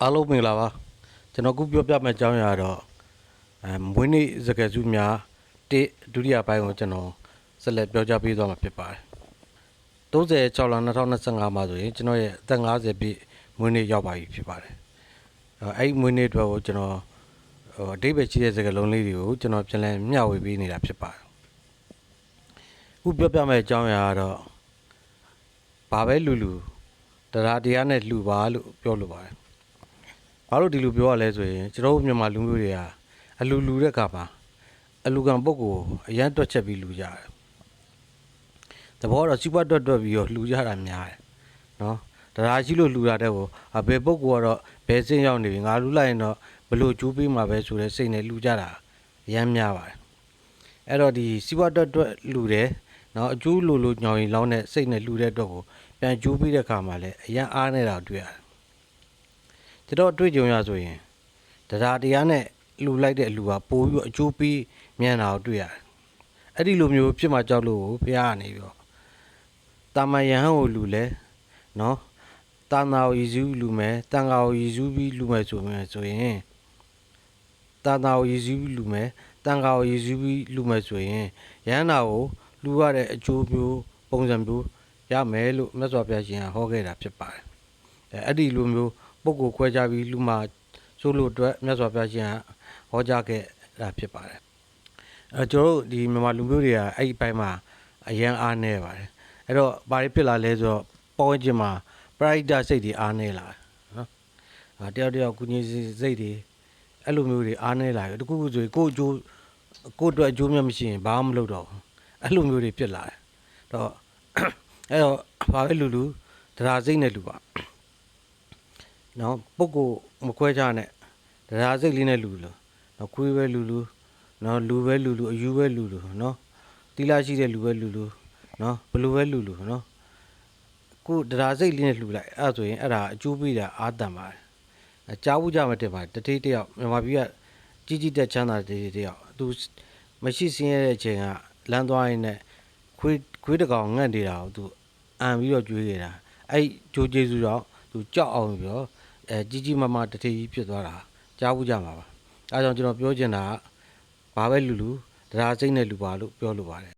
အားလုံးမင်္ဂလာပါကျွန်တော်ခုပြောပြမယ့်အကြောင်းအရာတော့မွေးနေ့စကားစုများဒုတိယပိုင်းကိုကျွန်တော်ဆက်လက်ပြောကြားပေးသွားမှာဖြစ်ပါတယ်36လ2025မှာဆိုရင်ကျွန်တော်ရဲ့အသက်50ပြည့်မွေးနေ့ရောက်ပါပြီဖြစ်ပါတယ်အဲ့မွေးနေ့အတွက်ကိုကျွန်တော်အဓိပ္ပာယ်ရှိတဲ့စကားလုံးလေးတွေကိုကျွန်တော်ပြန်လည်မျှဝေပေးနေတာဖြစ်ပါတယ်ခုပြောပြမယ့်အကြောင်းအရာကတော့ဘာပဲလူတရားနဲ့လှူပါလို့ပြောလိုပါတယ်ဘာလို့ဒီလိုပြောရလဲဆိုရင်ကျွန်တော်တို့မြန်မာလူမျိုးတွေကအလူတဲ့အခါမှာအလူကံပုဂ္ဂိုလ်အရန်တွက်ချက်ပြီးလူကြတယ်။တဘောတော့စီးပွားတွက်ပြီးတော့လူကြတာများတယ်နော်။တရားရှိလို့လူတာတဲ့ကိုဘယ်ပုဂ္ဂိုလ်ကတော့ဘယ်စင်းရောက်နေပြီငါလူလိုက်ရင်တော့ဘလို့ကျိုးပေးမှာပဲဆိုတဲ့စိတ်နဲ့လူကြတာအရန်များပါတယ်။အဲ့တော့ဒီစီးပွားတွက်လူတယ်နော်အကျိုးလိုညောင်ရင်လောင်းတဲ့စိတ်နဲ့လူတဲ့အတွက်ကိုပြန်ကျိုးပေးတဲ့အခါမှာလည်းအရန်အားနေတာတွေ့ရတယ်။ကျွန်တော်တွေ့ကြုံရဆိုရင်တရားနဲ့လူလိုက်တဲ့လူကပိုပြီးအကျိုးပေးမြန်တာကိုတွေ့ရတယ်။အဲ့ဒီလိုမျိုးဖြစ်မှကြောက်လို့ဘုရားကနေပြီးတော့တာမယဟန်ကိုလူလဲနော်တာနာကိုရည်စူးလူမယ်တန်ဃာကိုရည်စူးပြီးလူမယ်ဆိုရင်တာနာကိုရည်စူးပြီးလူမယ်တန်ဃာကိုရည်စူးပြီးလူမယ်ဆိုရင်ယဟန်နာကိုလူရတဲ့အကျိုးမျိုးပုံစံမျိုးရမယ်လို့မြတ်စွာဘုရားရှင်ကဟောခဲ့တာဖြစ်ပါတယ်။အဲ့ဒီလိုမျိုးပုဂ္ဂိုလ်ခွဲခြားပြီးလူမှာဆိုလို့အတွက်မြတ်စွာဘုရားရှင်ကဟောကြားခဲ့တာဖြစ်ပါတယ်ကျွန်တော်တို့ဒီမြန်မာလူမျိုးတွေကအဲ့ဒီဘက်မှာအရန်အားနေပါတယ်အဲ့တော့ဘာတွေဖြစ်လာလဲဆိုတော့ပေါ်ဝင်ခြင်းမှာပရိုက်တာစိတ်တွေအားနေလာနော်တယောက်ကုညီစိတ်တွေအဲ့လိုမျိုးတွေအားနေလာတယ်တခုခုဆိုရင်ကိုအတွက်အကျိုးမြတ်မရှိရင်ဘာမှမလုပ်တော့ဘူးအဲ့လိုမျိုးတွေဖြစ်လာတယ်တော့အဲ့တော့ဘာပဲလူတရားစိတ်နဲ့လူပါနော်ပုဂ္ဂိုလ်မခွဲခြားနဲ့တရားစိတ်လေးနဲ့လူလို့နော်ခွေးပဲလူနော်လူပဲလူအယူပဲလူနော်တိလာရှိတဲ့လူပဲလူနော်ဘလူပဲလူနော်ခုတရားစိတ်လေးနဲ့လူလိုက်အဲ့ဆိုရင်အဲ့ဒါအကျိုးပေးတာအာတန်ပါတယ်ကြားဘူးကြမှာတင်ပါတယ်တယောက်မြန်မာပြည်ကကြီးတက်ချမ်းသာတယောက်သူမရှိစင်းရတဲ့အချိန်ကလမ်းသွားရင်းနဲ့ခွေးတကောင်ငတ်နေတာကိုသူအံပြီးတော့ကြွေးနေတာအဲ့ဂျိုးကျေးဇူးတော့သူကြောက်အောင်ပြီးတော့ကြီးမားတထေးကြီးဖြစ်သွားတာကြားဘူးကြမှာပါအဲကြောင့်ကျွန်တော်ပြောချင်တာကဘာပဲလူတရားစိတ်နဲ့လူပါလို့ပြောလိုပါတယ်